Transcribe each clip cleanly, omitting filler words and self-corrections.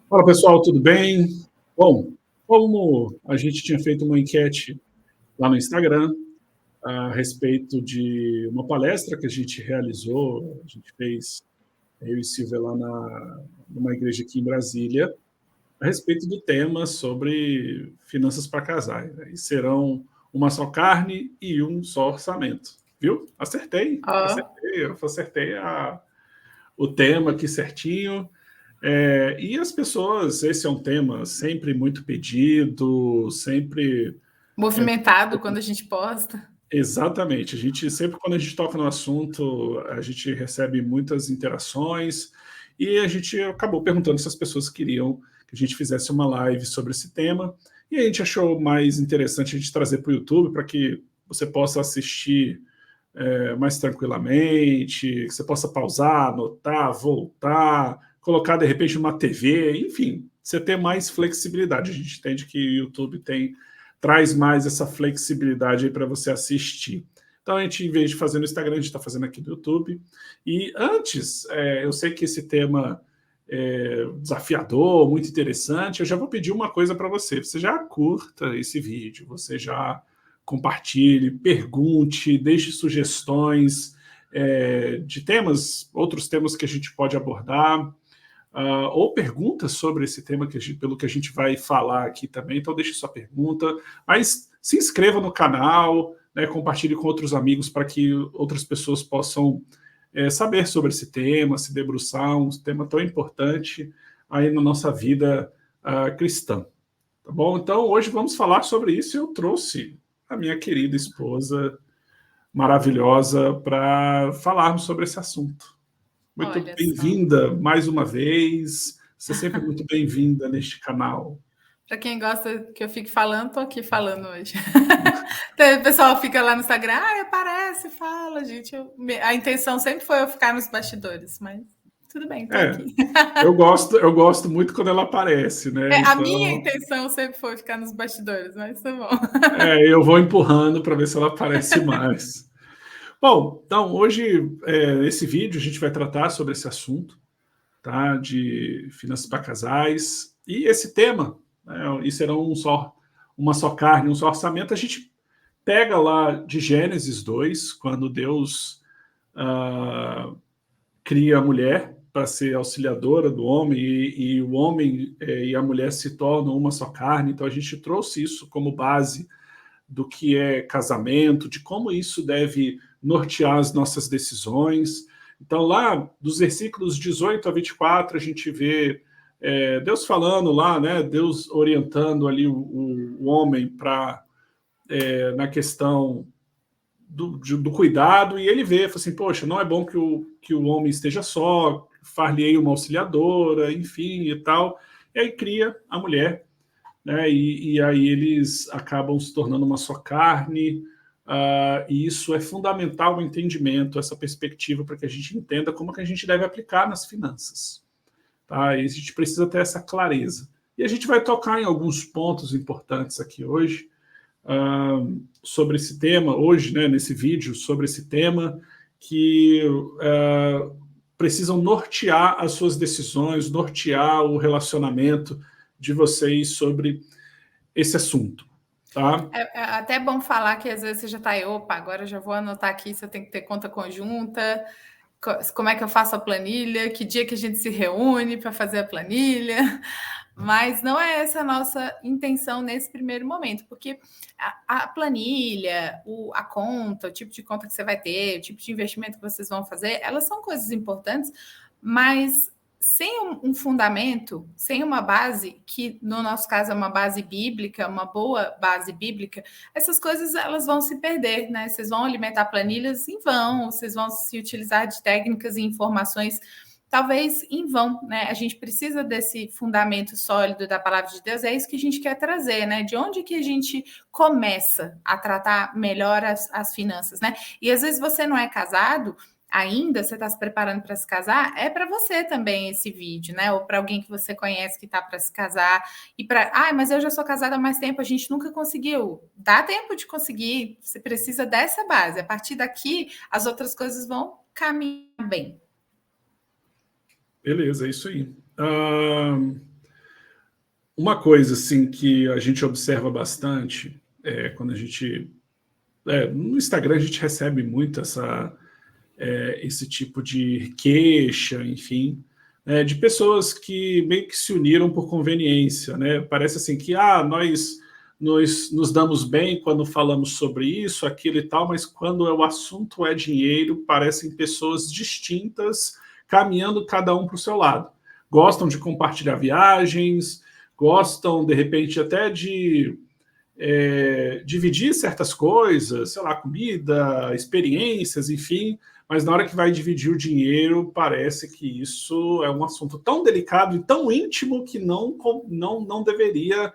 Fala pessoal, tudo bem? Bom, como a gente tinha feito uma enquete lá no Instagram a respeito de uma palestra que a gente realizou, a gente fez, eu e Silvia, numa igreja aqui em Brasília, a respeito do tema sobre finanças para casais, né? E serão uma só carne e um só orçamento. Viu? Acertei, Ó, acertei, eu acertei o tema aqui certinho. E as pessoas, esse é um tema sempre muito pedido, sempre. movimentado quando a gente posta. Exatamente, a gente sempre, quando a gente toca no assunto, a gente recebe muitas interações e a gente acabou perguntando se as pessoas queriam que a gente fizesse uma live sobre esse tema. E a gente achou mais interessante a gente trazer para o YouTube para que você possa assistir mais tranquilamente, que você possa pausar, anotar, voltar, colocar de repente uma TV, enfim, você ter mais flexibilidade. A gente entende que o YouTube traz mais essa flexibilidade para você assistir. Então a gente, em vez de fazer no Instagram, a gente está fazendo aqui no YouTube. E antes, eu sei que esse tema é desafiador, muito interessante. Eu já vou pedir uma coisa para você. Você já curta esse vídeo, você já compartilhe, pergunte, deixe sugestões de temas, outros temas que a gente pode abordar, ou perguntas sobre esse tema pelo que a gente vai falar aqui também. Então deixe sua pergunta, mas se inscreva no canal, né, compartilhe com outros amigos para que outras pessoas possam saber sobre esse tema, se debruçar, um tema tão importante aí na nossa vida cristã. Tá bom? Então, hoje vamos falar sobre isso. Eu trouxe a minha querida esposa maravilhosa para falarmos sobre esse assunto. Muito Olha só. bem-vinda mais uma vez. Você é sempre muito bem-vinda neste canal. Para quem gosta que eu fique falando, tô aqui falando hoje. Então, o pessoal fica lá no Instagram, aparece, fala, gente. A intenção sempre foi eu ficar nos bastidores, mas tudo bem, tô É, aqui. eu gosto muito quando ela aparece, né? A minha Então, intenção sempre foi ficar nos bastidores, mas tá bom. eu vou empurrando para ver se ela aparece mais. Bom, então hoje, nesse vídeo, a gente vai tratar sobre esse assunto, tá? De finanças para casais. E esse tema, né, e será uma só carne, um só orçamento, a gente pega lá de Gênesis 2, quando Deus ah, cria a mulher para ser auxiliadora do homem, e o homem e a mulher se tornam uma só carne. Então a gente trouxe isso como base do que é casamento, de como isso deve nortear as nossas decisões. Então, lá dos versículos 18 a 24, a gente vê Deus falando lá, né? Deus orientando ali o homem na questão do cuidado, e ele vê, fala assim, poxa, não é bom que o homem esteja só, far-lhe-ei uma auxiliadora, enfim, e tal. E aí cria a mulher, né? E aí eles acabam se tornando uma só carne, e isso é fundamental no entendimento, essa perspectiva, para que a gente entenda como que a gente deve aplicar nas finanças. Tá? E a gente precisa ter essa clareza. E a gente vai tocar em alguns pontos importantes aqui hoje, sobre esse tema, hoje, né, nesse vídeo, sobre esse tema, que precisam nortear as suas decisões, nortear o relacionamento de vocês sobre esse assunto, tá? É até bom falar que às vezes você já está aí, opa, agora eu já vou anotar aqui se eu tenho que ter conta conjunta, como é que eu faço a planilha, que dia que a gente se reúne para fazer a planilha. Mas não é essa a nossa intenção nesse primeiro momento, porque a planilha, a conta, o tipo de conta que você vai ter, o tipo de investimento que vocês vão fazer, elas são coisas importantes, mas sem um fundamento, sem uma base, que no nosso caso é uma base bíblica, uma boa base bíblica, essas coisas elas vão se perder, né? Vocês vão alimentar planilhas em vão, vocês vão se utilizar de técnicas e informações talvez em vão, né? A gente precisa desse fundamento sólido da palavra de Deus, é isso que a gente quer trazer, né? De onde que a gente começa a tratar melhor as finanças, né? E às vezes você não é casado ainda, você está se preparando para se casar, é para você também esse vídeo, né? Ou para alguém que você conhece que está para se casar e para, mas eu já sou casada há mais tempo, a gente nunca conseguiu. Dá tempo de conseguir, você precisa dessa base. A partir daqui, as outras coisas vão caminhar bem. Beleza, é isso aí. uma coisa assim que a gente observa bastante quando a gente... no Instagram a gente recebe muito esse tipo de queixa, enfim, de pessoas que meio que se uniram por conveniência, né? Parece assim que nós nos damos bem quando falamos sobre isso, aquilo e tal, mas quando o assunto é dinheiro, parecem pessoas distintas caminhando cada um para o seu lado. Gostam de compartilhar viagens, gostam, de repente, até de dividir certas coisas, sei lá, comida, experiências, enfim, mas na hora que vai dividir o dinheiro, parece que isso é um assunto tão delicado e tão íntimo que não deveria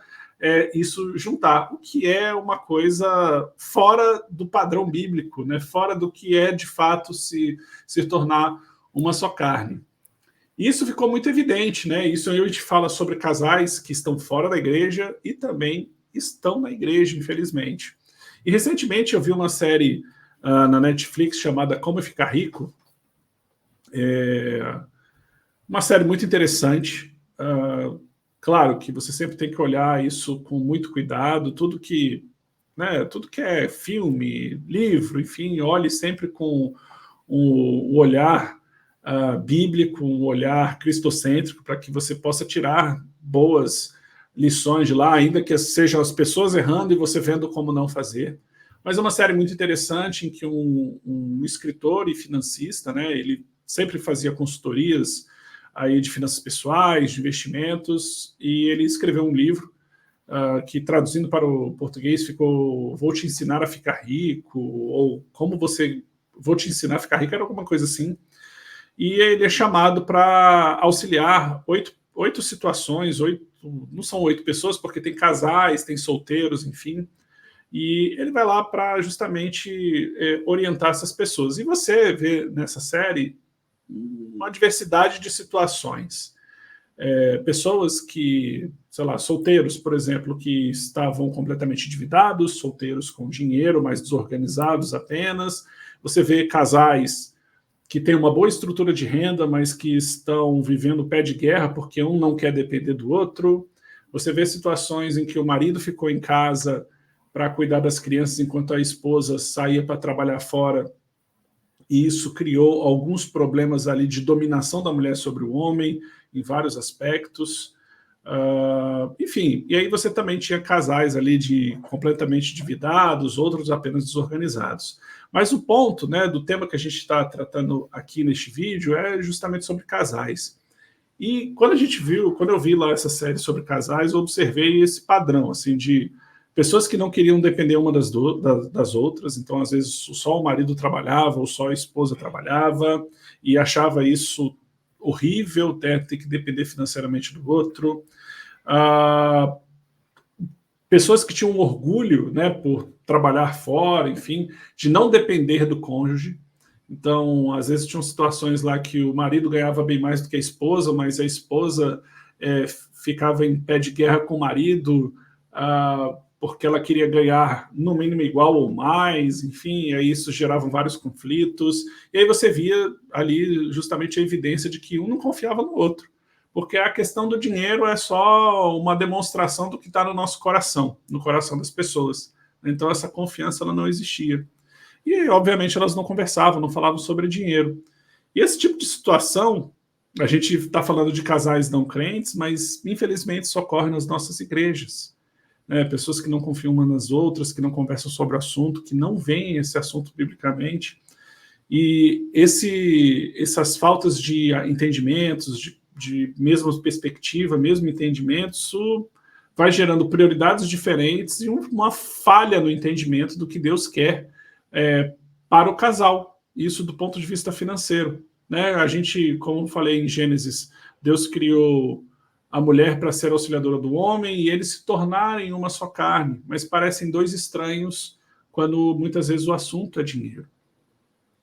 isso juntar, o que é uma coisa fora do padrão bíblico, né? Fora do que é, de fato, se tornar uma só carne. Isso ficou muito evidente, né? Isso a gente fala sobre casais que estão fora da igreja e também estão na igreja, infelizmente. E recentemente eu vi uma série na Netflix chamada Como Ficar Rico. Uma série muito interessante. Claro que você sempre tem que olhar isso com muito cuidado, tudo que é filme, livro, enfim, olhe sempre com um olhar bíblico, um olhar cristocêntrico, para que você possa tirar boas lições de lá, ainda que sejam as pessoas errando e você vendo como não fazer. Mas é uma série muito interessante em que um escritor e financista, né, ele sempre fazia consultorias aí de finanças pessoais, de investimentos, e ele escreveu um livro que, traduzindo para o português, ficou Vou Te Ensinar a Ficar Rico, ou Vou Te Ensinar a Ficar Rico, era alguma coisa assim. E ele é chamado para auxiliar oito situações, não são 8 pessoas, porque tem casais, tem solteiros, enfim, e ele vai lá para justamente orientar essas pessoas. E você vê nessa série uma diversidade de situações. Pessoas que, sei lá, solteiros, por exemplo, que estavam completamente endividados, solteiros com dinheiro, mas desorganizados apenas. Você vê casais que têm uma boa estrutura de renda, mas que estão vivendo pé de guerra porque um não quer depender do outro. Você vê situações em que o marido ficou em casa para cuidar das crianças enquanto a esposa saía para trabalhar fora, e isso criou alguns problemas ali de dominação da mulher sobre o homem, em vários aspectos. Enfim, e aí você também tinha casais ali completamente endividados, outros apenas desorganizados. Mas o ponto, né, do tema que a gente está tratando aqui neste vídeo é justamente sobre casais. E quando eu vi lá essa série sobre casais, eu observei esse padrão assim de pessoas que não queriam depender uma das outras, então às vezes só o marido trabalhava ou só a esposa trabalhava e achava isso horrível, ter que depender financeiramente do outro. Pessoas que tinham orgulho, né, por trabalhar fora, enfim, de não depender do cônjuge. Então, às vezes tinham situações lá que o marido ganhava bem mais do que a esposa, mas a esposa ficava em pé de guerra com o marido porque ela queria ganhar no mínimo igual ou mais, enfim, e aí isso gerava vários conflitos. E aí você via ali justamente a evidência de que um não confiava no outro, porque a questão do dinheiro é só uma demonstração do que está no nosso coração, no coração das pessoas. Então essa confiança ela não existia. E, obviamente, elas não conversavam, não falavam sobre dinheiro. E esse tipo de situação, a gente está falando de casais não crentes, mas, infelizmente, isso ocorre nas nossas igrejas. Pessoas que não confiam umas nas outras, que não conversam sobre o assunto, que não veem esse assunto biblicamente. E essas faltas de entendimentos, de mesma perspectiva, mesmo entendimento, isso vai gerando prioridades diferentes e uma falha no entendimento do que Deus quer para o casal, isso do ponto de vista financeiro. Né? A gente, como falei em Gênesis, Deus criou a mulher para ser auxiliadora do homem e eles se tornarem uma só carne, mas parecem dois estranhos quando muitas vezes o assunto é dinheiro.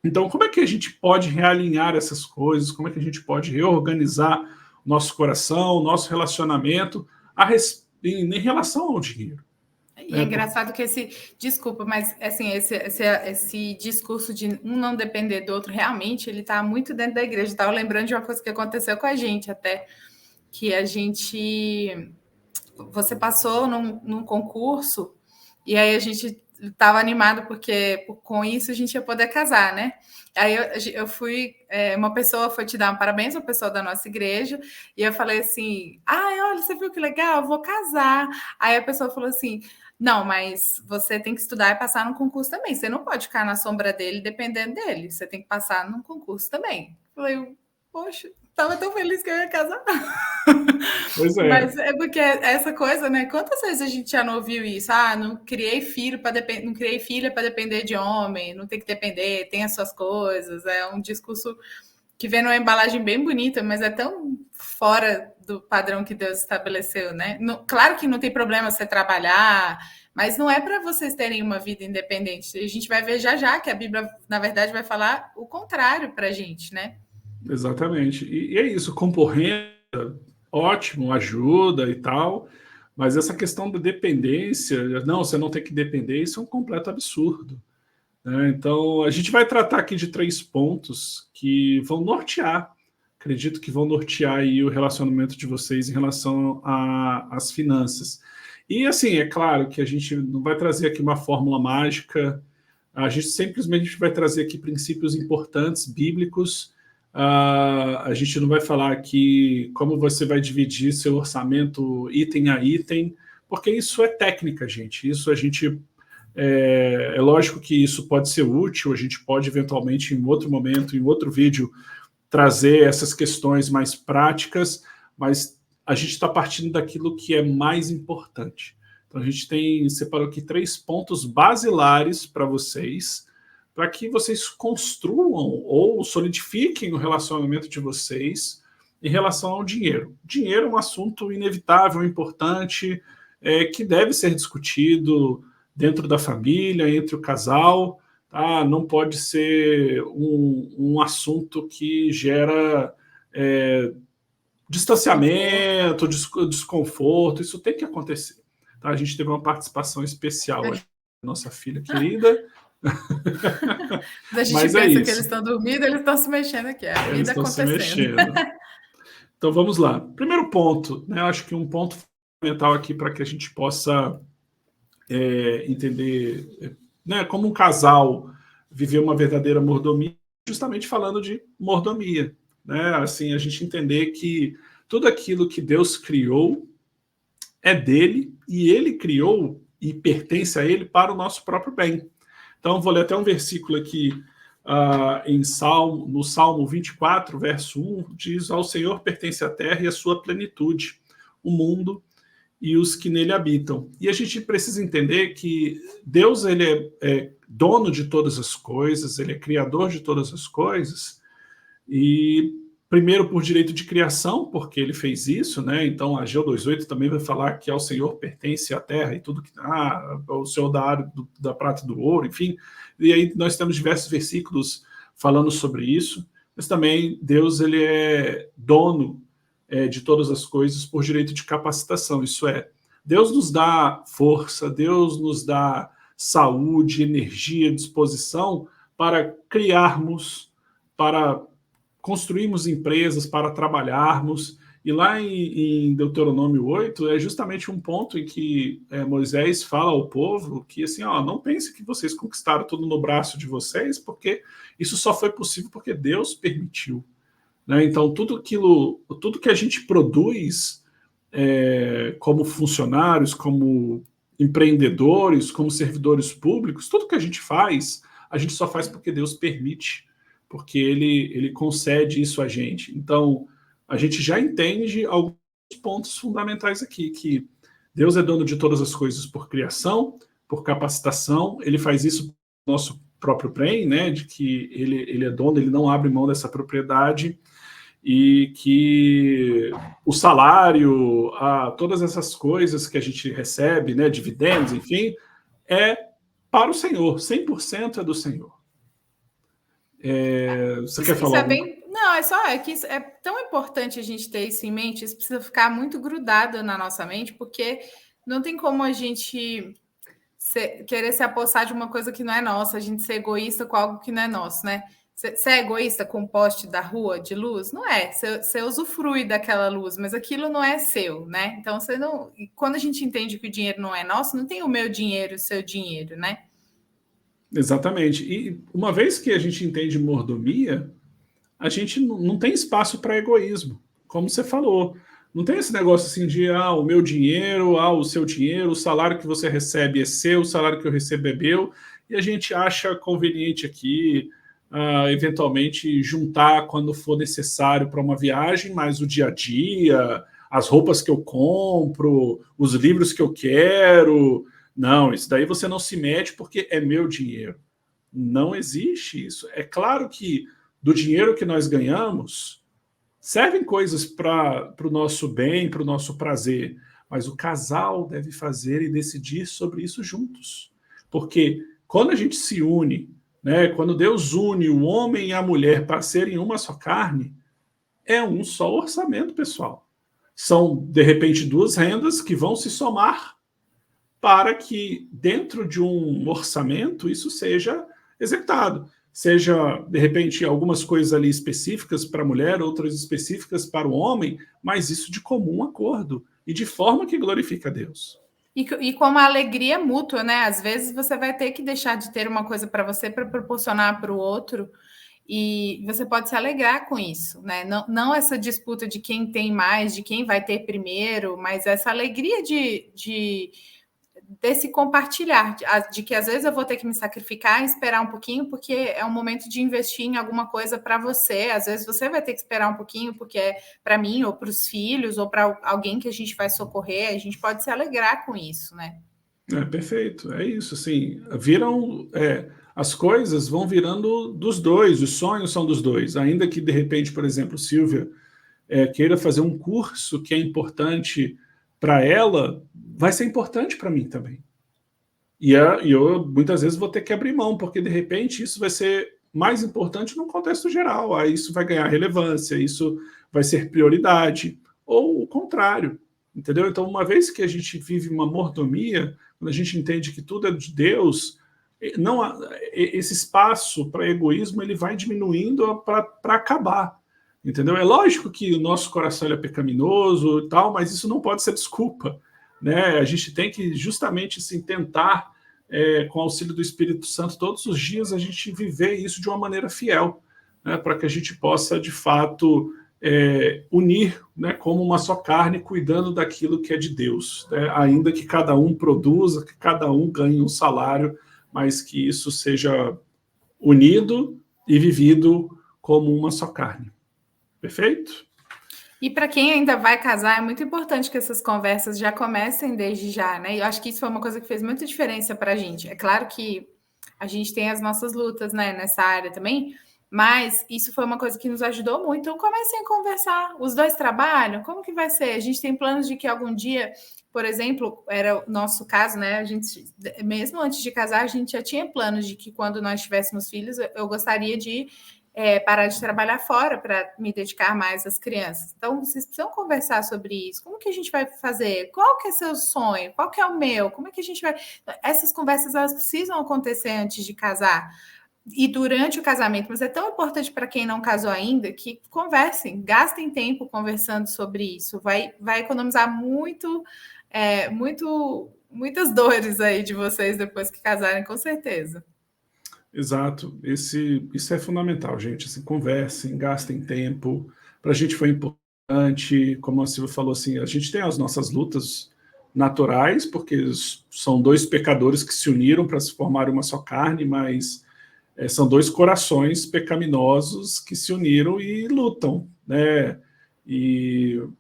Então, como é que a gente pode realinhar essas coisas? Como é que a gente pode reorganizar o nosso coração, o nosso relacionamento em relação ao dinheiro? E é engraçado que desculpa, mas assim, esse discurso de um não depender do outro, realmente, ele está muito dentro da igreja. Estava lembrando de uma coisa que aconteceu com a gente até, que a gente, você passou num concurso, e aí a gente estava animado, porque com isso a gente ia poder casar, né? Aí eu fui, uma pessoa foi te dar um parabéns, uma pessoa da nossa igreja, e eu falei assim, olha, você viu que legal, eu vou casar. Aí a pessoa falou assim, não, mas você tem que estudar e passar no concurso também, você não pode ficar na sombra dele dependendo dele, você tem que passar no concurso também. Eu falei, poxa, estava tão feliz que eu ia casar. Pois é. Mas é porque essa coisa, né? Quantas vezes a gente já não ouviu isso? Não criei filho não criei filha para depender de homem, não tem que depender, tem as suas coisas. É um discurso que vem numa embalagem bem bonita, mas é tão fora do padrão que Deus estabeleceu, né? Claro que não tem problema você trabalhar, mas não é para vocês terem uma vida independente. A gente vai ver já que a Bíblia, na verdade, vai falar o contrário para a gente, né? Exatamente. E é isso, compor renda, ótimo, ajuda e tal, mas essa questão da dependência, não, você não tem que depender, isso é um completo absurdo, né? Então, a gente vai tratar aqui de 3 pontos que vão nortear, acredito que vão nortear aí o relacionamento de vocês em relação às finanças. E, assim, é claro que a gente não vai trazer aqui uma fórmula mágica, a gente simplesmente vai trazer aqui princípios importantes, bíblicos. A gente não vai falar aqui como você vai dividir seu orçamento item a item, porque isso é técnica, gente. Isso a gente... É lógico que isso pode ser útil, a gente pode eventualmente, em outro momento, em outro vídeo, trazer essas questões mais práticas, mas a gente está partindo daquilo que é mais importante. Então a gente separou aqui 3 pontos basilares para vocês, para que vocês construam ou solidifiquem o relacionamento de vocês em relação ao dinheiro. Dinheiro é um assunto inevitável, importante, que deve ser discutido dentro da família, entre o casal, tá? Não pode ser um assunto que gera distanciamento, desconforto, isso tem que acontecer. Tá? A gente teve uma participação especial da nossa filha querida. A gente Mas pensa que eles estão dormindo, eles estão se mexendo aqui, a eles vida estão acontecendo. Se mexendo. Então vamos lá. Primeiro ponto, né? Acho que um ponto fundamental aqui para que a gente possa entender, né, como um casal viver uma verdadeira mordomia, justamente falando de mordomia, né? Assim, a gente entender que tudo aquilo que Deus criou é dele e ele criou e pertence a ele para o nosso próprio bem. Então, vou ler até um versículo aqui no Salmo 24, verso 1, diz: ao Senhor pertence a terra e a sua plenitude, o mundo e os que nele habitam. E a gente precisa entender que Deus ele é dono de todas as coisas, ele é criador de todas as coisas, e primeiro por direito de criação, porque ele fez isso, né? Então Ageu 2:8 também vai falar que ao Senhor pertence a terra e tudo que o Senhor da prata e do ouro, enfim. E aí nós temos diversos versículos falando sobre isso, mas também Deus ele é dono de todas as coisas por direito de capacitação, isso é, Deus nos dá força, Deus nos dá saúde, energia, disposição para criarmos, para construirmos empresas, para trabalharmos, e lá em Deuteronômio 8 é justamente um ponto em que Moisés fala ao povo que assim, não pense que vocês conquistaram tudo no braço de vocês, porque isso só foi possível porque Deus permitiu. Né? Então, tudo que a gente produz como funcionários, como empreendedores, como servidores públicos, tudo que a gente só faz porque Deus permite, porque ele concede isso a gente. Então, a gente já entende alguns pontos fundamentais aqui, que Deus é dono de todas as coisas por criação, por capacitação, ele faz isso no nosso próprio bem, né, de que ele é dono, ele não abre mão dessa propriedade, e que o salário, todas essas coisas que a gente recebe, né, dividendos, enfim, é para o Senhor, 100% é do Senhor. Você quer falar? Não, é que isso é tão importante a gente ter isso em mente, isso precisa ficar muito grudado na nossa mente, porque não tem como a gente querer se apossar de uma coisa que não é nossa, a gente ser egoísta com algo que não é nosso, né? Você é egoísta com o poste da rua de luz? Não é. Você usufrui daquela luz, mas aquilo não é seu, né? Então você não. E quando a gente entende que o dinheiro não é nosso, não tem o meu dinheiro, o seu dinheiro, né? Exatamente. E uma vez que a gente entende mordomia, a gente não tem espaço para egoísmo, como você falou. Não tem esse negócio assim de o meu dinheiro, o seu dinheiro, o salário que você recebe é seu, o salário que eu recebo é meu, e a gente acha conveniente aqui, eventualmente, juntar quando for necessário para uma viagem, mas o dia a dia, as roupas que eu compro, os livros que eu quero. Não, isso daí você não se mete porque é meu dinheiro. Não existe isso. É claro que do dinheiro que nós ganhamos, servem coisas para o nosso bem, para o nosso prazer, mas o casal deve fazer e decidir sobre isso juntos. Porque quando a gente se une, né, quando Deus une o homem e a mulher para serem uma só carne, é um só orçamento, pessoal. São, de repente, duas rendas que vão se somar para que, dentro de um orçamento, isso seja executado. Seja, de repente, algumas coisas ali específicas para a mulher, outras específicas para o homem, mas isso de comum acordo e de forma que glorifica a Deus. E com uma alegria mútua, né? Às vezes você vai ter que deixar de ter uma coisa para você para proporcionar para o outro, e você pode se alegrar com isso, né? Não essa disputa de quem tem mais, de quem vai ter primeiro, mas essa alegria desse compartilhar, de que às vezes eu vou ter que me sacrificar e esperar um pouquinho, porque é um momento de investir em alguma coisa para você. Às vezes você vai ter que esperar um pouquinho, porque é para mim, ou para os filhos, ou para alguém que a gente vai socorrer. A gente pode se alegrar com isso, né? Perfeito, é isso, assim, as coisas vão virando dos dois, os sonhos são dos dois, ainda que de repente, por exemplo, Silvia queira fazer um curso que é importante para ela, vai ser importante para mim também. E eu muitas vezes vou ter que abrir mão, porque de repente isso vai ser mais importante no contexto geral, aí isso vai ganhar relevância, isso vai ser prioridade, ou o contrário, entendeu? Então, uma vez que a gente vive uma mordomia, quando a gente entende que tudo é de Deus, não esse espaço para egoísmo ele vai diminuindo para acabar, entendeu? É lógico que o nosso coração é pecaminoso e tal, mas isso não pode ser desculpa, né? A gente tem que justamente assim, tentar, com o auxílio do Espírito Santo, todos os dias a gente viver isso de uma maneira fiel, né? Para que a gente possa, de fato, unir, né, como uma só carne, cuidando daquilo que é de Deus, né? Ainda que cada um produza, que cada um ganhe um salário, mas que isso seja unido e vivido como uma só carne. Perfeito? E para quem ainda vai casar, é muito importante que essas conversas já comecem desde já, né? E eu acho que isso foi uma coisa que fez muita diferença para a gente. É claro que a gente tem as nossas lutas, né, nessa área também, mas isso foi uma coisa que nos ajudou muito. Então, comecem a conversar. Os dois trabalham? Como que vai ser? A gente tem planos de que algum dia, por exemplo, era o nosso caso, né? A gente, mesmo antes de casar, a gente já tinha planos de que quando nós tivéssemos filhos, eu gostaria de parar de trabalhar fora para me dedicar mais às crianças. Então, vocês precisam conversar sobre isso. Como que a gente vai fazer? Qual que é seu sonho? Qual que é o meu? Como é que a gente vai... Essas conversas, elas precisam acontecer antes de casar e durante o casamento, mas é tão importante para quem não casou ainda que conversem, gastem tempo conversando sobre isso. Vai economizar muitas dores aí de vocês depois que casarem, com certeza. Exato. Isso é fundamental, gente. Assim, conversem, gastem tempo. Para a gente foi importante, como a Silvia falou, assim, a gente tem as nossas lutas naturais, porque são dois pecadores que se uniram para se formar uma só carne, mas são dois corações pecaminosos que se uniram e lutam, né?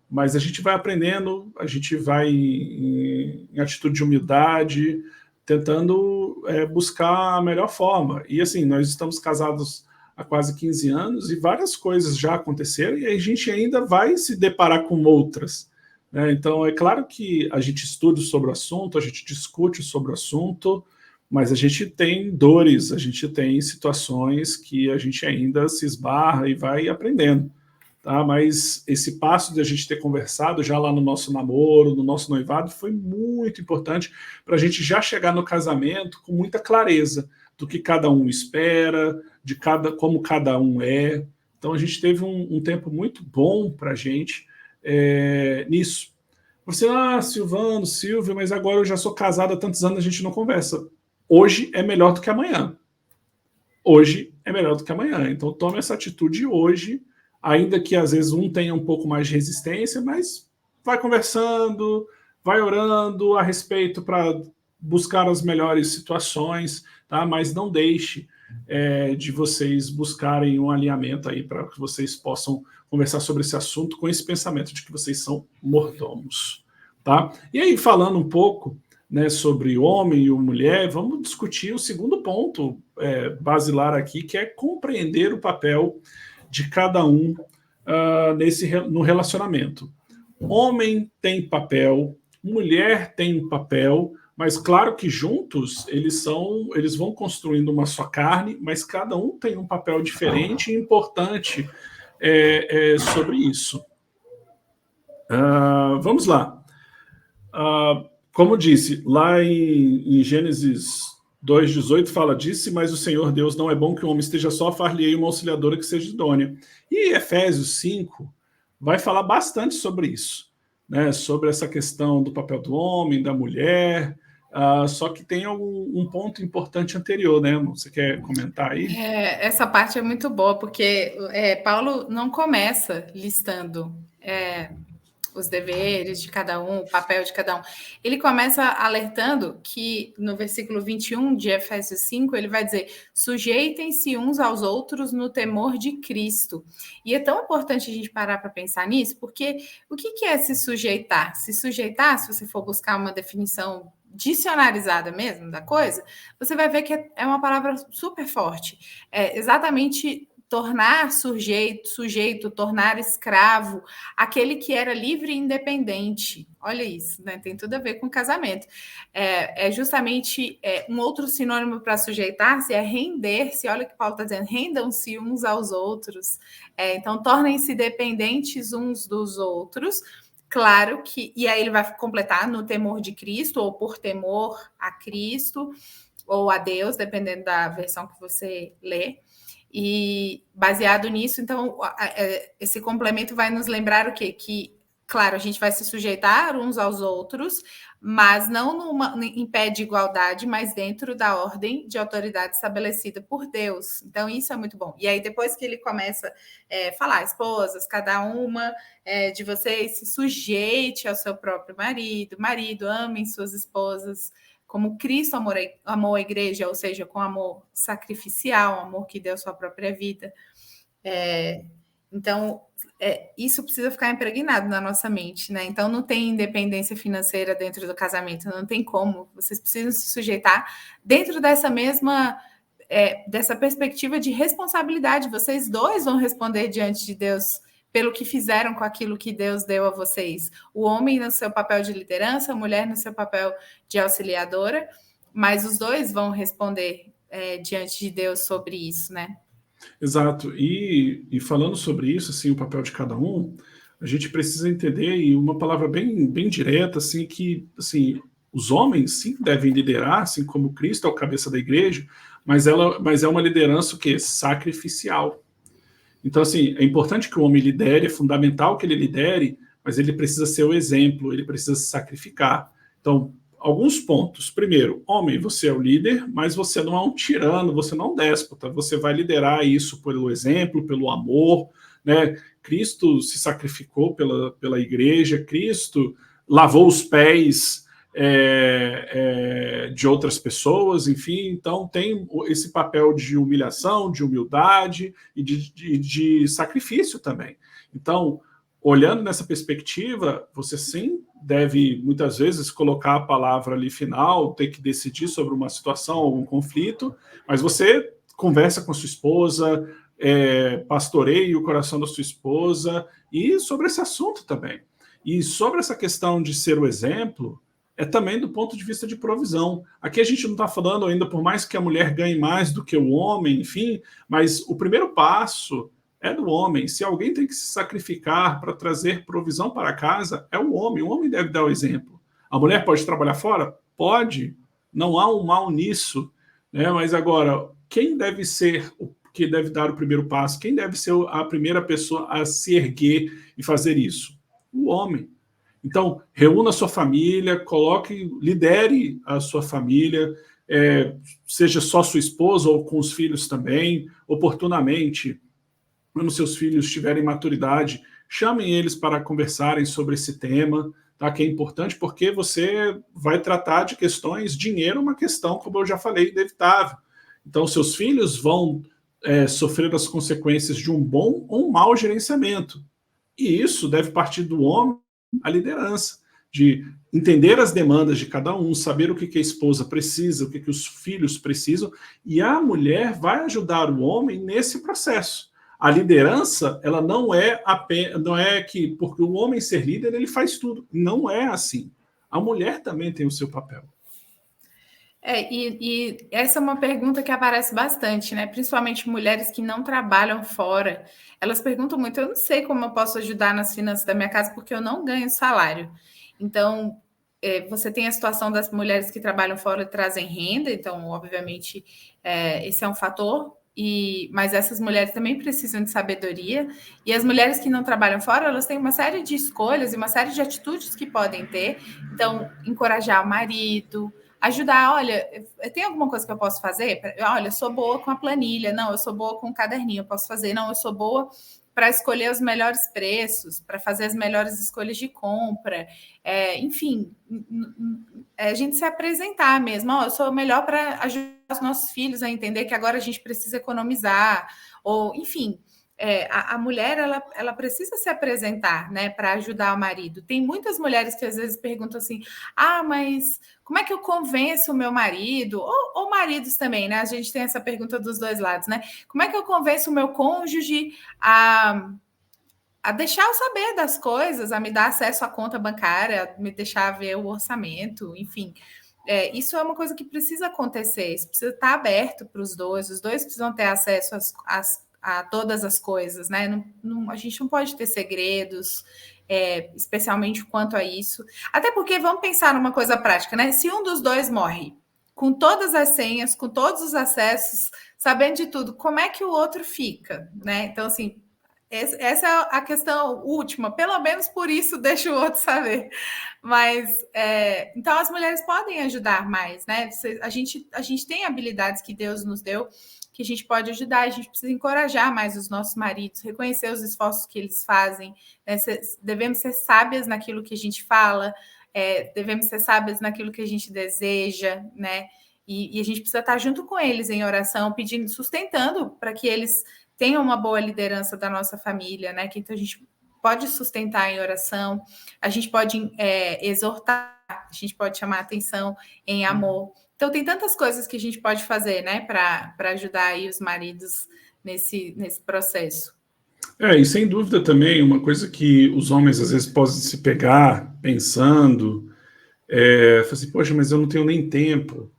Mas a gente vai aprendendo, a gente vai em atitude de humildade, tentando buscar a melhor forma. E assim, nós estamos casados há quase 15 anos e várias coisas já aconteceram e a gente ainda vai se deparar com outras, né? Então, é claro que a gente estuda sobre o assunto, a gente discute sobre o assunto, mas a gente tem dores, a gente tem situações que a gente ainda se esbarra e vai aprendendo. Tá? Mas esse passo de a gente ter conversado já lá no nosso namoro, no nosso noivado, foi muito importante para a gente já chegar no casamento com muita clareza. do que cada um espera, como cada um é. Então, a gente teve um tempo muito bom para a gente nisso. Você, Silvano, Silvio, mas agora eu já sou casado há tantos anos, a gente não conversa. Hoje é melhor do que amanhã. Hoje é melhor do que amanhã. Então, tome essa atitude hoje, ainda que às vezes um tenha um pouco mais de resistência, mas vai conversando, vai orando a respeito para buscar as melhores situações, tá? Mas não deixe de vocês buscarem um alinhamento aí para que vocês possam conversar sobre esse assunto com esse pensamento de que vocês são mordomos, tá? E aí, falando um pouco, né, sobre homem e mulher, vamos discutir o segundo ponto basilar aqui, que é compreender o papel de cada um no relacionamento. Homem tem papel, mulher tem papel, mas claro que juntos eles vão construindo uma só carne, mas cada um tem um papel diferente e importante sobre isso. Vamos lá. Como disse, lá em Gênesis 2,18 fala, disse, mas o Senhor Deus não é bom que o homem esteja só, far-lhe-ei uma auxiliadora que seja idônea. E Efésios 5 vai falar bastante sobre isso, né? Sobre essa questão do papel do homem, da mulher, só que tem um ponto importante anterior, né? Você quer comentar aí? Essa parte é muito boa, porque Paulo não começa listando os deveres de cada um, o papel de cada um. Ele começa alertando que no versículo 21 de Efésios 5, ele vai dizer, sujeitem-se uns aos outros no temor de Cristo. E é tão importante a gente parar para pensar nisso, porque o que é se sujeitar? Se sujeitar, se você for buscar uma definição dicionarizada mesmo da coisa, você vai ver que é uma palavra super forte. É exatamente tornar sujeito, tornar escravo, aquele que era livre e independente. Olha isso, né? Tem tudo a ver com casamento. É justamente um outro sinônimo para sujeitar-se é render-se. Olha o que Paulo está dizendo, rendam-se uns aos outros. Então, tornem-se dependentes uns dos outros. Claro que, e aí ele vai completar no temor de Cristo, ou por temor a Cristo, ou a Deus, dependendo da versão que você lê. E baseado nisso, então, esse complemento vai nos lembrar o quê? Que, claro, a gente vai se sujeitar uns aos outros, mas não em pé de igualdade, mas dentro da ordem de autoridade estabelecida por Deus. Então, isso é muito bom. E aí, depois que ele começa a falar, esposas, cada uma de vocês se sujeite ao seu próprio marido, amem suas esposas, como Cristo amou a igreja, ou seja, com amor sacrificial, amor que deu sua própria vida. Então, isso precisa ficar impregnado na nossa mente, né? Então, não tem independência financeira dentro do casamento, não tem como. Vocês precisam se sujeitar dentro dessa mesma, dessa perspectiva de responsabilidade. Vocês dois vão responder diante de Deus pelo que fizeram com aquilo que Deus deu a vocês. O homem no seu papel de liderança, a mulher no seu papel de auxiliadora, mas os dois vão responder diante de Deus sobre isso, né? Exato. E falando sobre isso, assim, o papel de cada um, a gente precisa entender, e uma palavra bem direta, assim, que assim, os homens sim devem liderar, assim como Cristo é o cabeça da igreja, mas é uma liderança o quê? Sacrificial. Então, assim, é importante que o homem lidere, é fundamental que ele lidere, mas ele precisa ser o exemplo, ele precisa se sacrificar. Então, alguns pontos. Primeiro, homem, você é o líder, mas você não é um tirano, você não é um déspota, você vai liderar isso pelo exemplo, pelo amor, né? Cristo se sacrificou pela igreja, Cristo lavou os pés de outras pessoas, enfim, então tem esse papel de humilhação, de humildade e de sacrifício também. Então, olhando nessa perspectiva, você sim deve, muitas vezes, colocar a palavra ali final, ter que decidir sobre uma situação, algum conflito, mas você conversa com a sua esposa, pastoreie o coração da sua esposa, e sobre esse assunto também. E sobre essa questão de ser o exemplo, também do ponto de vista de provisão. Aqui a gente não está falando ainda, por mais que a mulher ganhe mais do que o homem, enfim, mas o primeiro passo é do homem. Se alguém tem que se sacrificar para trazer provisão para casa, é o homem deve dar o exemplo. A mulher pode trabalhar fora? Pode, não há um mal nisso, né? Mas agora, quem deve ser o que deve dar o primeiro passo? Quem deve ser a primeira pessoa a se erguer e fazer isso? O homem. Então, reúna a sua família, coloque, lidere a sua família, seja só sua esposa ou com os filhos também, oportunamente, quando seus filhos tiverem maturidade, chamem eles para conversarem sobre esse tema, tá? Que é importante porque você vai tratar de questões, dinheiro é uma questão, como eu já falei, inevitável. Então, seus filhos vão sofrer as consequências de um bom ou um mau gerenciamento. E isso deve partir do homem, a liderança, de entender as demandas de cada um, saber o que a esposa precisa, o que os filhos precisam, e a mulher vai ajudar o homem nesse processo. A liderança, ela não é que, porque o homem ser líder, ele faz tudo. Não é assim. A mulher também tem o seu papel. E essa é uma pergunta que aparece bastante, né? Principalmente mulheres que não trabalham fora. Elas perguntam muito: eu não sei como eu posso ajudar nas finanças da minha casa porque eu não ganho salário. Então, você tem a situação das mulheres que trabalham fora e trazem renda, então, obviamente, esse é um fator. Mas essas mulheres também precisam de sabedoria. E as mulheres que não trabalham fora, elas têm uma série de escolhas e uma série de atitudes que podem ter. Então, encorajar o marido, ajudar, olha, tem alguma coisa que eu posso fazer? Olha, eu sou boa com a planilha, não, eu sou boa com o caderninho, eu posso fazer, não, eu sou boa para escolher os melhores preços, para fazer as melhores escolhas de compra, enfim, a gente se apresentar mesmo, eu sou melhor para ajudar os nossos filhos a entender que agora a gente precisa economizar, ou, enfim, a mulher, ela precisa se apresentar, né, para ajudar o marido. Tem muitas mulheres que às vezes perguntam assim: mas como é que eu convenço o meu marido? Ou maridos também, né? A gente tem essa pergunta dos dois lados, né? Como é que eu convenço o meu cônjuge a deixar eu saber das coisas, a me dar acesso à conta bancária, a me deixar ver o orçamento, enfim. Isso é uma coisa que precisa acontecer, isso precisa estar aberto para os dois precisam ter acesso a todas as coisas, né? A gente não pode ter segredos, especialmente quanto a isso. Até porque, vamos pensar numa coisa prática, né? Se um dos dois morre com todas as senhas, com todos os acessos, sabendo de tudo, como é que o outro fica, né? Então, assim, essa é a questão última. Pelo menos por isso deixa o outro saber. Mas, então, as mulheres podem ajudar mais, né? A gente tem habilidades que Deus nos deu, que a gente pode ajudar, a gente precisa encorajar mais os nossos maridos, reconhecer os esforços que eles fazem, né? Devemos ser sábias naquilo que a gente fala, devemos ser sábias naquilo que a gente deseja, né? E a gente precisa estar junto com eles em oração, pedindo, sustentando para que eles tenham uma boa liderança da nossa família, né? Que então a gente pode sustentar em oração, a gente pode exortar, a gente pode chamar atenção em amor. Então, tem tantas coisas que a gente pode fazer, né, para ajudar aí os maridos nesse processo. E sem dúvida também, uma coisa que os homens às vezes podem se pegar pensando, assim, poxa, mas eu não tenho nem tempo,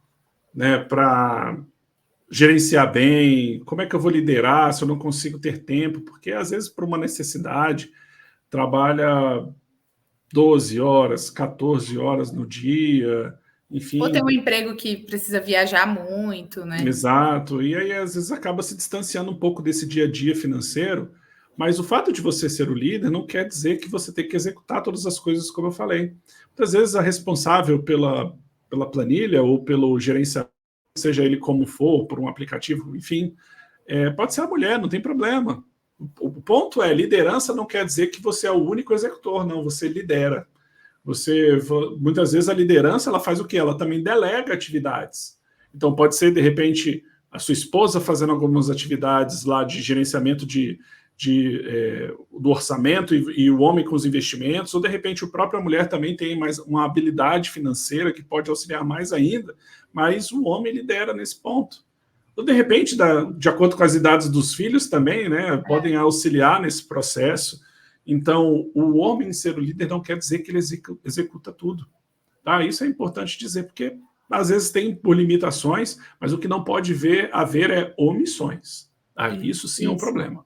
né, para gerenciar bem, como é que eu vou liderar se eu não consigo ter tempo? Porque às vezes por uma necessidade, trabalha 12 horas, 14 horas no dia, enfim. Ou tem um emprego que precisa viajar muito, né? Exato, e aí às vezes acaba se distanciando um pouco desse dia a dia financeiro, mas o fato de você ser o líder não quer dizer que você tem que executar todas as coisas como eu falei. Muitas vezes a responsável pela planilha ou pelo gerenciamento, seja ele como for, por um aplicativo, enfim, pode ser a mulher, não tem problema. O ponto é, liderança não quer dizer que você é o único executor, não, você lidera. Muitas vezes a liderança ela faz o quê? Ela também delega atividades. Então pode ser, de repente, a sua esposa fazendo algumas atividades lá de gerenciamento do orçamento e o homem com os investimentos, ou de repente a própria mulher também tem mais uma habilidade financeira que pode auxiliar mais ainda, mas o homem lidera nesse ponto. Ou de repente, de acordo com as idades dos filhos também, né, podem auxiliar nesse processo. Então, o homem ser o líder não quer dizer que ele executa tudo. Tá? Isso é importante dizer, porque às vezes tem por limitações, mas o que não pode haver é omissões. Isso sim é um problema.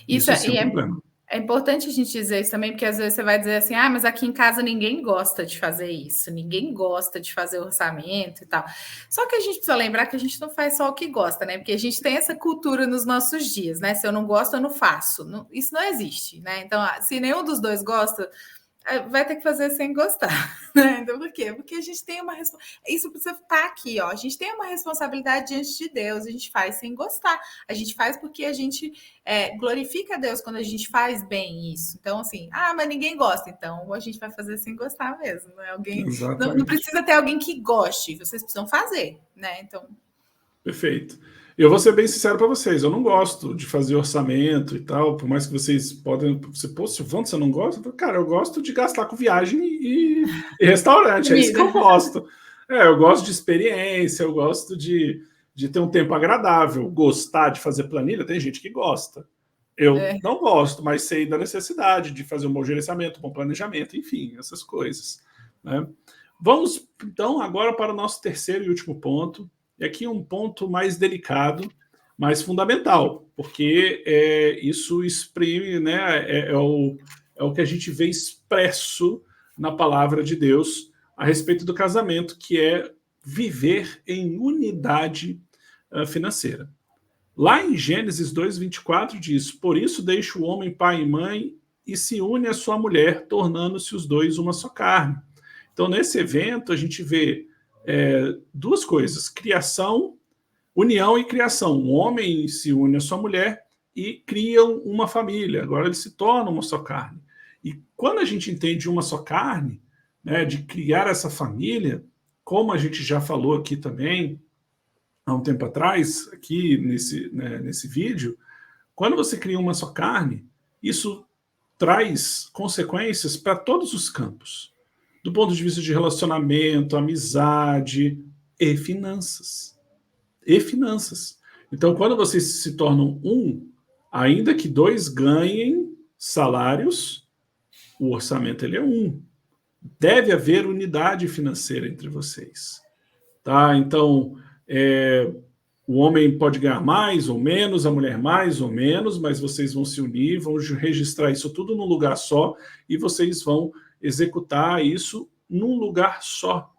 Isso sim é um problema. É importante a gente dizer isso também, porque às vezes você vai dizer assim, ah, mas aqui em casa ninguém gosta de fazer isso, ninguém gosta de fazer orçamento e tal. Só que a gente precisa lembrar que a gente não faz só o que gosta, né? Porque a gente tem essa cultura nos nossos dias, né? Se eu não gosto, eu não faço. Isso não existe, né? Então, se nenhum dos dois gosta, vai ter que fazer sem gostar, né? Então, por quê? Porque a gente tem uma responsabilidade. Isso precisa estar aqui, ó. A gente tem uma responsabilidade diante de Deus, a gente faz sem gostar. A gente faz porque a gente glorifica a Deus quando a gente faz bem isso. Então, assim, mas ninguém gosta, então a gente vai fazer sem gostar mesmo. Né? Não precisa ter alguém que goste, vocês precisam fazer, né? Então. Perfeito. Eu vou ser bem sincero para vocês, eu não gosto de fazer orçamento e tal, por mais que vocês podem... Pô, Silvano, você não gosta? Cara, eu gosto de gastar com viagem e restaurante, é isso que eu gosto. Eu gosto de experiência, eu gosto de ter um tempo agradável. Gostar de fazer planilha, tem gente que gosta. Eu não gosto, mas sei da necessidade de fazer um bom gerenciamento, um bom planejamento, enfim, essas coisas. Né? Vamos, então, agora para o nosso terceiro e último ponto. E aqui um ponto mais delicado, mais fundamental, porque isso exprime, né, é o que a gente vê expresso na palavra de Deus a respeito do casamento, que é viver em unidade financeira. Lá em Gênesis 2:24 diz: por isso deixa o homem pai e mãe e se une à sua mulher, tornando-se os dois uma só carne. Então, nesse evento, a gente vê duas coisas: criação, união e criação. O homem se une à sua mulher e criam uma família. Agora eles se tornam uma só carne. E quando a gente entende uma só carne, né, de criar essa família, como a gente já falou aqui também, há um tempo atrás, aqui nesse vídeo, quando você cria uma só carne, isso traz consequências para todos os campos. Do ponto de vista de relacionamento, amizade e finanças. E finanças. Então, quando vocês se tornam um, ainda que dois ganhem salários, o orçamento ele é um. Deve haver unidade financeira entre vocês. Tá? Então, o homem pode ganhar mais ou menos, a mulher mais ou menos, mas vocês vão se unir, vão registrar isso tudo num lugar só e vocês vão executar isso num lugar só.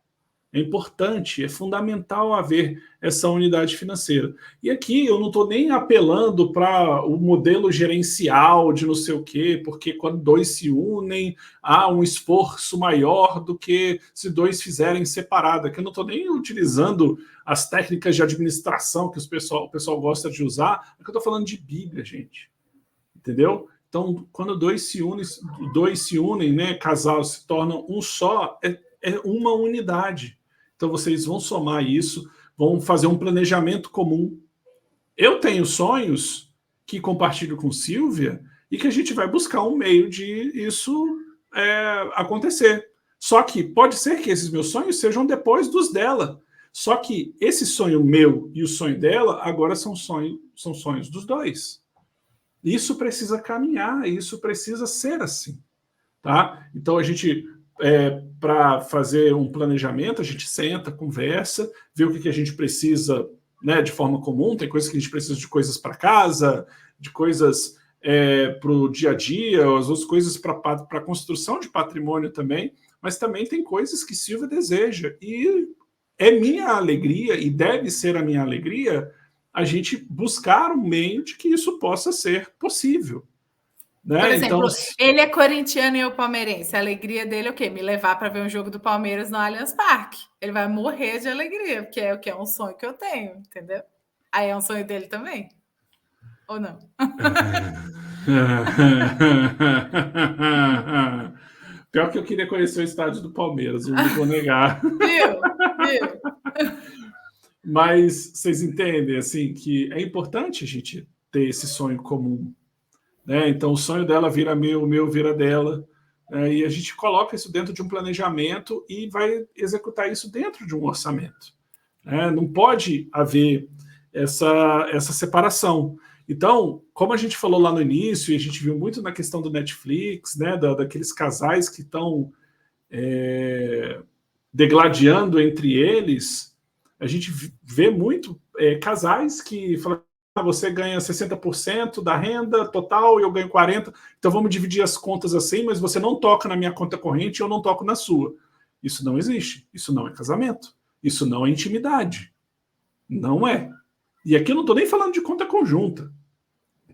É importante, é fundamental haver essa unidade financeira. E aqui eu não estou nem apelando para o modelo gerencial de não sei o quê, porque quando dois se unem, há um esforço maior do que se dois fizerem separado. Aqui eu não estou nem utilizando as técnicas de administração que o pessoal gosta de usar, aqui eu estou falando de Bíblia, gente. Entendeu? Então, quando dois se unem, né, casal, se tornam um só, é uma unidade. Então, vocês vão somar isso, vão fazer um planejamento comum. Eu tenho sonhos que compartilho com Silvia e que a gente vai buscar um meio de isso acontecer. Só que pode ser que esses meus sonhos sejam depois dos dela. Só que esse sonho meu e o sonho dela agora são sonhos dos dois. Isso precisa caminhar, isso precisa ser assim. Tá? Então, a gente... para fazer um planejamento, a gente senta, conversa, vê o que a gente precisa, né, de forma comum. Tem coisas que a gente precisa de coisas para casa, de coisas para o dia a dia, as outras coisas para a construção de patrimônio também, mas também tem coisas que Silvia deseja. E é minha alegria, e deve ser a minha alegria, a gente buscar um meio de que isso possa ser possível. Né? Por exemplo, então, ele é corintiano e eu palmeirense. A alegria dele é o quê? Me levar para ver um jogo do Palmeiras no Allianz Parque. Ele vai morrer de alegria, porque é o que é um sonho que eu tenho, entendeu? Aí é um sonho dele também? Ou não? Pior que eu queria conhecer o estádio do Palmeiras, não vou negar. Viu? Mas vocês entendem, assim, que é importante a gente ter esse sonho comum. Né? Então, o sonho dela vira meu, o meu vira dela. E a gente coloca isso dentro de um planejamento e vai executar isso dentro de um orçamento. Não pode haver essa separação. Então, como a gente falou lá no início, e a gente viu muito na questão do Netflix, né, daqueles casais que estão degladiando entre eles, a gente vê muito casais que falam você ganha 60% da renda total e eu ganho 40%, então vamos dividir as contas assim, mas você não toca na minha conta corrente e eu não toco na sua. Isso não existe. Isso não é casamento. Isso não é intimidade. Não é. E aqui eu não estou nem falando de conta conjunta,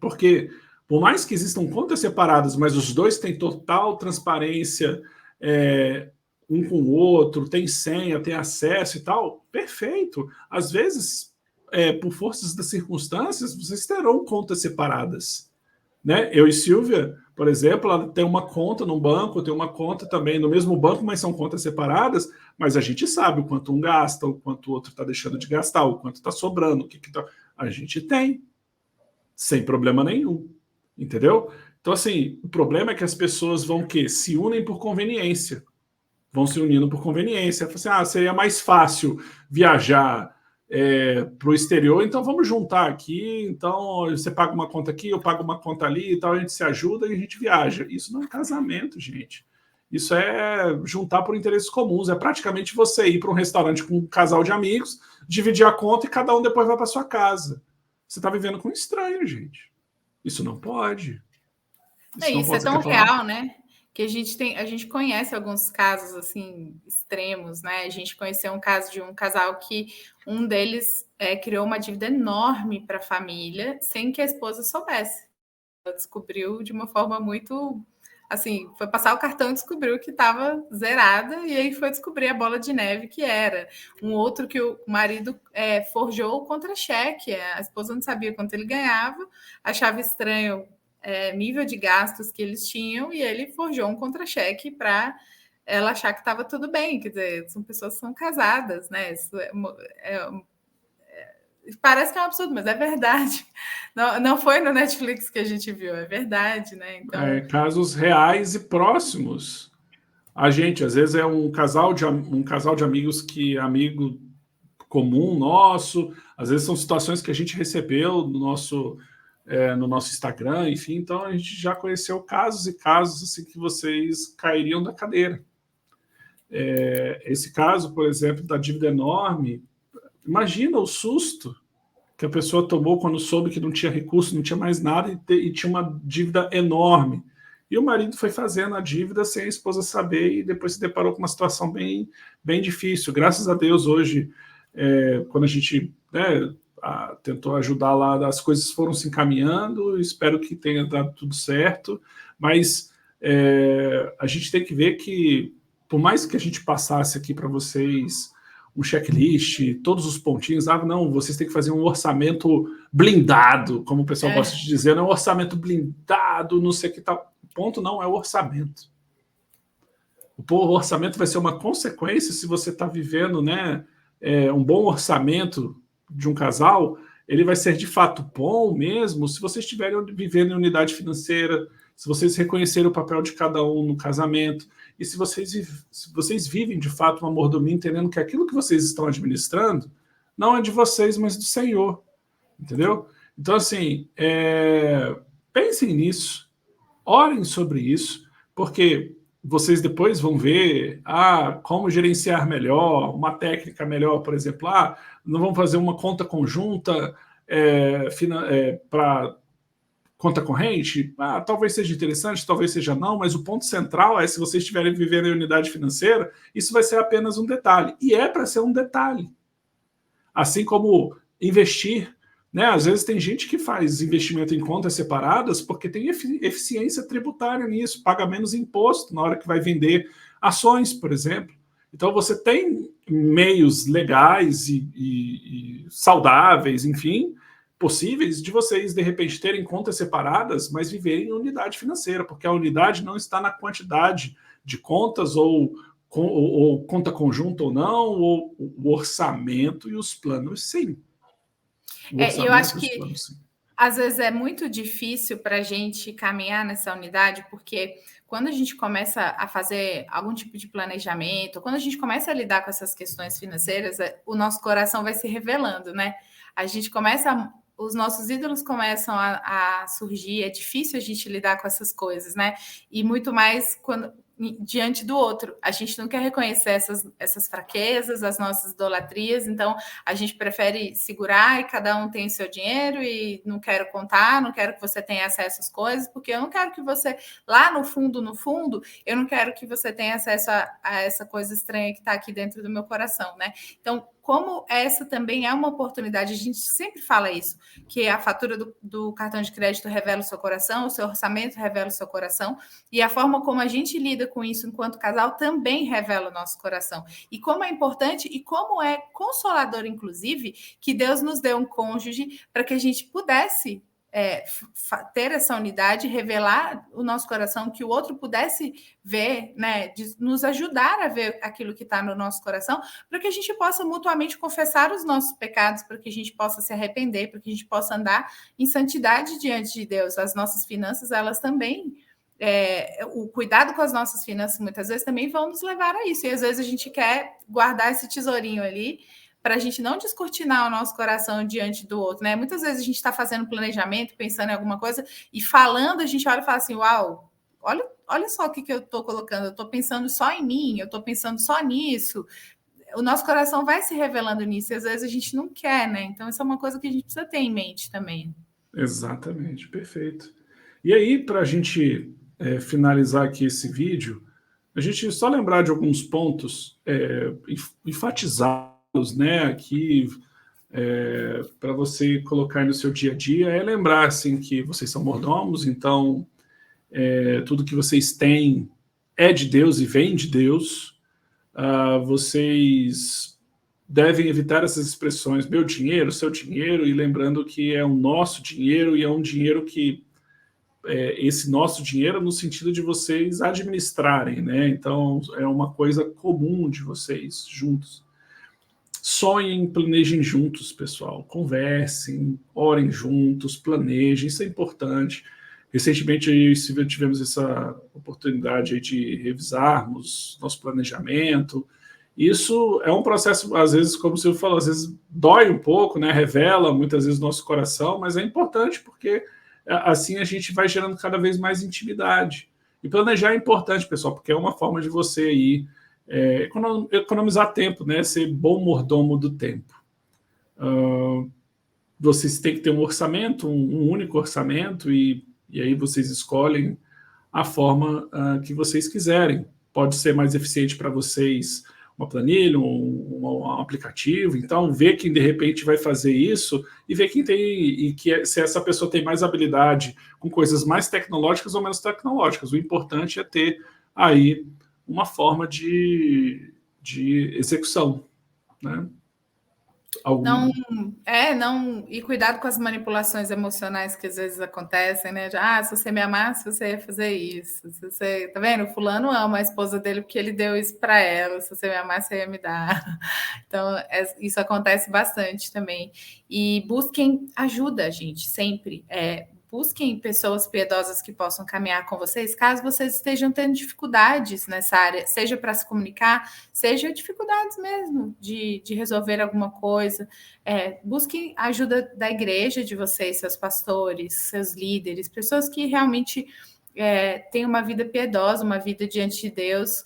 porque por mais que existam contas separadas, mas os dois têm total transparência um com o outro, tem senha, tem acesso e tal, perfeito. Às vezes, por forças das circunstâncias, vocês terão contas separadas. Né? Eu e Silvia, por exemplo, ela tem uma conta num banco, tem uma conta também no mesmo banco, mas são contas separadas, mas a gente sabe o quanto um gasta, o quanto o outro está deixando de gastar, o quanto está sobrando, o que tá... A gente tem, sem problema nenhum, entendeu? Então, assim, o problema é que as pessoas vão se unem por conveniência, vão se unindo por conveniência. Assim, seria mais fácil viajar para o exterior, então vamos juntar aqui, então você paga uma conta aqui, eu pago uma conta ali e tal, a gente se ajuda e a gente viaja. Isso não é casamento, gente. Isso é juntar por interesses comuns, é praticamente você ir para um restaurante com um casal de amigos, dividir a conta e cada um depois vai para sua casa. Você está vivendo com um estranho, gente. Isso não pode. Isso é tão real, né? Que a gente conhece alguns casos assim extremos, né? A gente conheceu um caso de um casal que um deles criou uma dívida enorme para a família sem que a esposa soubesse. Ela descobriu de uma forma muito assim, foi passar o cartão e descobriu que estava zerada, e aí foi descobrir a bola de neve que era. Um outro que o marido forjou o contra-cheque, a esposa não sabia quanto ele ganhava, achava estranho nível de gastos que eles tinham, e ele forjou um contra-cheque para ela achar que estava tudo bem. Quer dizer, são pessoas que são casadas, né? Isso parece que é um absurdo, mas é verdade. Não foi no Netflix que a gente viu, é verdade, né? Então... casos reais e próximos. A gente, às vezes, é um casal de amigos que é amigo comum nosso, às vezes são situações que a gente recebeu no nosso Instagram, enfim, então a gente já conheceu casos e casos assim, que vocês cairiam da cadeira. Esse caso, por exemplo, da dívida enorme, imagina o susto que a pessoa tomou quando soube que não tinha recurso, não tinha mais nada e tinha uma dívida enorme. E o marido foi fazendo a dívida sem a esposa saber e depois se deparou com uma situação bem, bem difícil. Graças a Deus, hoje, quando a gente tentou ajudar lá, as coisas foram se encaminhando, espero que tenha dado tudo certo, mas a gente tem que ver que, por mais que a gente passasse aqui para vocês um checklist, todos os pontinhos, não, vocês têm que fazer um orçamento blindado, como o pessoal gosta de dizer, não é um orçamento blindado, não sei o que tal. O ponto não é o orçamento. O orçamento vai ser uma consequência se você está vivendo, né, um bom orçamento de um casal, ele vai ser de fato bom mesmo se vocês estiverem vivendo em unidade financeira, se vocês reconhecerem o papel de cada um no casamento, e se vocês vivem de fato uma mordomia, entendendo que aquilo que vocês estão administrando não é de vocês, mas do Senhor, entendeu? Então, assim, pensem nisso, orem sobre isso, porque vocês depois vão ver como gerenciar melhor, uma técnica melhor, por exemplo, não vamos fazer uma conta conjunta para conta corrente? Talvez seja interessante, talvez seja não, mas o ponto central é, se vocês estiverem vivendo em unidade financeira, isso vai ser apenas um detalhe, e é para ser um detalhe. Assim como investir, né? Às vezes tem gente que faz investimento em contas separadas porque tem eficiência tributária nisso, paga menos imposto na hora que vai vender ações, por exemplo. Então você tem meios legais e saudáveis, enfim, possíveis de vocês, de repente, terem contas separadas, mas viverem em unidade financeira, porque a unidade não está na quantidade de contas ou conta conjunta ou não, ou o orçamento e os planos, sim. Eu acho que às vezes é muito difícil para a gente caminhar nessa unidade, porque quando a gente começa a fazer algum tipo de planejamento, quando a gente começa a lidar com essas questões financeiras, o nosso coração vai se revelando, né? A gente começa, os nossos ídolos começam a surgir, é difícil a gente lidar com essas coisas, né? E muito mais diante do outro. A gente não quer reconhecer essas fraquezas, as nossas idolatrias, então a gente prefere segurar e cada um tem o seu dinheiro e não quero contar, não quero que você tenha acesso às coisas, porque eu não quero que você, lá no fundo, eu não quero que você tenha acesso a essa coisa estranha que está aqui dentro do meu coração, né? Então, como essa também é uma oportunidade, a gente sempre fala isso, que a fatura do cartão de crédito revela o seu coração, o seu orçamento revela o seu coração, e a forma como a gente lida com isso enquanto casal também revela o nosso coração. E como é importante e como é consolador, inclusive, que Deus nos deu um cônjuge para que a gente pudesse ter essa unidade, revelar o nosso coração, que o outro pudesse ver, né, de nos ajudar a ver aquilo que está no nosso coração, para que a gente possa mutuamente confessar os nossos pecados, para que a gente possa se arrepender, para que a gente possa andar em santidade diante de Deus. As nossas finanças, elas também... o cuidado com as nossas finanças muitas vezes também vão nos levar a isso, e às vezes a gente quer guardar esse tesourinho ali para a gente não descortinar o nosso coração diante do outro, né? Muitas vezes a gente está fazendo planejamento, pensando em alguma coisa, e falando, a gente olha e fala assim, uau, olha só o que eu estou colocando, eu estou pensando só em mim, eu estou pensando só nisso. O nosso coração vai se revelando nisso, e às vezes a gente não quer, né? Então, isso é uma coisa que a gente precisa ter em mente também. Exatamente, perfeito. E aí, para a gente finalizar aqui esse vídeo, a gente só lembrar de alguns pontos, enfatizá-los, né, aqui, para você colocar no seu dia a dia, lembrar assim, que vocês são mordomos, então tudo que vocês têm é de Deus e vem de Deus. Vocês devem evitar essas expressões, meu dinheiro, seu dinheiro, e lembrando que é o nosso dinheiro e é um dinheiro que esse nosso dinheiro no sentido de vocês administrarem, né? Então, é uma coisa comum de vocês juntos. Sonhem, planejem juntos, pessoal. Conversem, orem juntos, planejem, isso é importante. Recentemente, tivemos essa oportunidade aí de revisarmos nosso planejamento. Isso é um processo, às vezes, como você falou, às vezes dói um pouco, né? Revela muitas vezes o nosso coração, mas é importante porque assim a gente vai gerando cada vez mais intimidade. E planejar é importante, pessoal, porque é uma forma de você ir economizar tempo, né? Ser bom mordomo do tempo. Vocês têm que ter um orçamento, um único orçamento, e aí vocês escolhem a forma que vocês quiserem. Pode ser mais eficiente para vocês uma planilha, um aplicativo, então ver quem de repente vai fazer isso e ver quem tem, e se essa pessoa tem mais habilidade com coisas mais tecnológicas ou menos tecnológicas. O importante é ter aí uma forma de execução, né? E cuidado com as manipulações emocionais que às vezes acontecem, né? Se você me amasse, você ia fazer isso. Se você, tá vendo? O fulano ama a esposa dele porque ele deu isso para ela. Se você me amasse, você ia me dar. Então, isso acontece bastante também. E busquem ajuda, gente, sempre. Busquem pessoas piedosas que possam caminhar com vocês, caso vocês estejam tendo dificuldades nessa área, seja para se comunicar, seja dificuldades mesmo de resolver alguma coisa. Busquem a ajuda da igreja de vocês, seus pastores, seus líderes, pessoas que realmente têm uma vida piedosa, uma vida diante de Deus,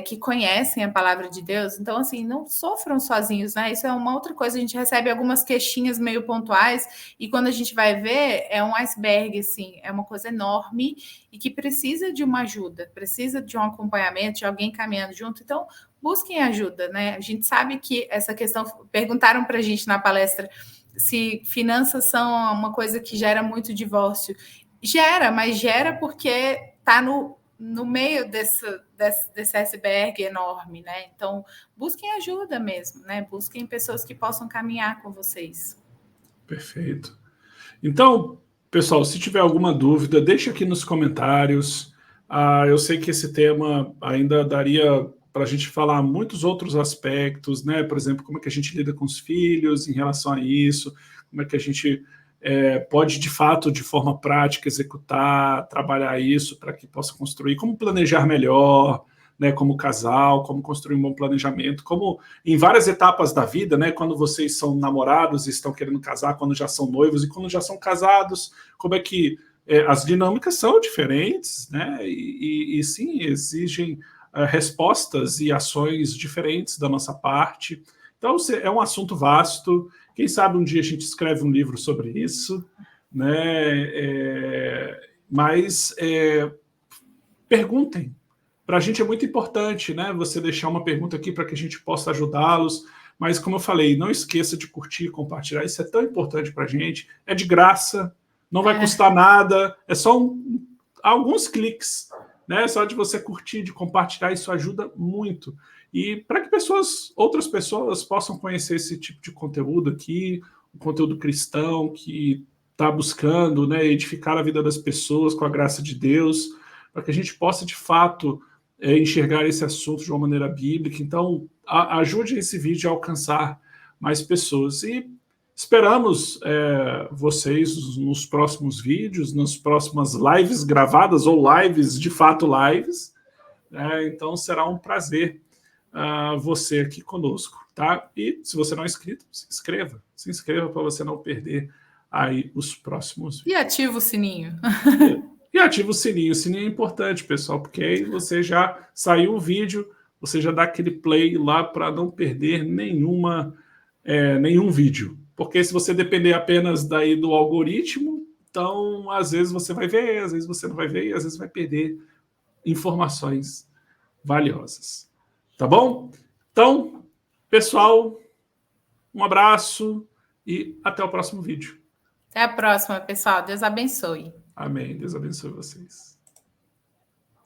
que conhecem a palavra de Deus. Então, assim, não sofram sozinhos, né? Isso é uma outra coisa. A gente recebe algumas queixinhas meio pontuais e quando a gente vai ver, é um iceberg, assim, é uma coisa enorme e que precisa de uma ajuda, precisa de um acompanhamento, de alguém caminhando junto. Então, busquem ajuda, né? A gente sabe que essa questão... Perguntaram para a gente na palestra se finanças são uma coisa que gera muito divórcio. Gera, mas gera porque está no meio desse iceberg enorme, né? Então, busquem ajuda mesmo, né? Busquem pessoas que possam caminhar com vocês. Perfeito. Então, pessoal, se tiver alguma dúvida, deixa aqui nos comentários. Eu sei que esse tema ainda daria para a gente falar muitos outros aspectos, né? Por exemplo, como é que a gente lida com os filhos em relação a isso, como é que a gente pode, de fato, de forma prática, executar, trabalhar isso para que possa construir, como planejar melhor, né, como casal, como construir um bom planejamento, como em várias etapas da vida, né, quando vocês são namorados e estão querendo casar, quando já são noivos e quando já são casados, como é que as dinâmicas são diferentes, né? E sim, exigem respostas e ações diferentes da nossa parte. Então, é um assunto vasto. Quem sabe um dia a gente escreve um livro sobre isso, né? Mas perguntem. Para a gente é muito importante, né? Você deixar uma pergunta aqui para que a gente possa ajudá-los. Mas, como eu falei, não esqueça de curtir, compartilhar. Isso é tão importante para a gente. É de graça, não vai custar nada. É só alguns cliques, né? Só de você curtir, de compartilhar, isso ajuda muito. E para que outras pessoas possam conhecer esse tipo de conteúdo aqui, o conteúdo cristão que está buscando, né, edificar a vida das pessoas com a graça de Deus, para que a gente possa, de fato, enxergar esse assunto de uma maneira bíblica. Então, ajude esse vídeo a alcançar mais pessoas. E esperamos vocês nos próximos vídeos, nas próximas lives gravadas ou lives, de fato, lives. Então, será um prazer você aqui conosco, tá? E se você não é inscrito, se inscreva para você não perder aí os próximos vídeos. E ativa o sininho. E ativa o sininho. O sininho é importante, pessoal, porque aí você já saiu o vídeo, você já dá aquele play lá para não perder nenhum vídeo. Porque se você depender apenas daí do algoritmo, então às vezes você vai ver, às vezes você não vai ver, e às vezes vai perder informações valiosas. Tá bom? Então, pessoal, um abraço e até o próximo vídeo. Até a próxima, pessoal. Deus abençoe. Amém. Deus abençoe vocês.